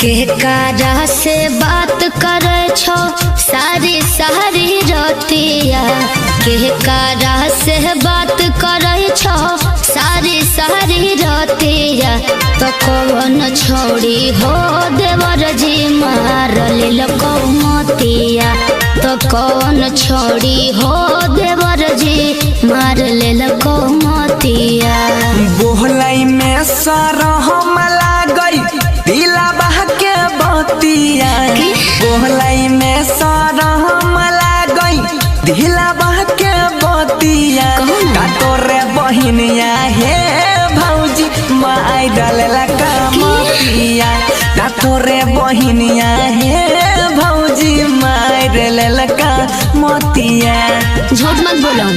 के कारा से बात करे छो सारी सारी रतिया के कारा से बात करे छो सारी सारी रतिया तो कौन छोड़ी हो देवर जी मार ले कौमतिया तो कौन छोड़ी हो देवर जी मार ले कौमतिया बोहलाई में सरहम लागई दिला बह के बतिया बोहलाई में सरहम लागई दिला बह के बतिया का तोरे बहिनिया हे भौजी माई डालेला कामतिया का तोरे बहिनिया हे भौजी माई डालेला कामतिया झूठ मत बोलो।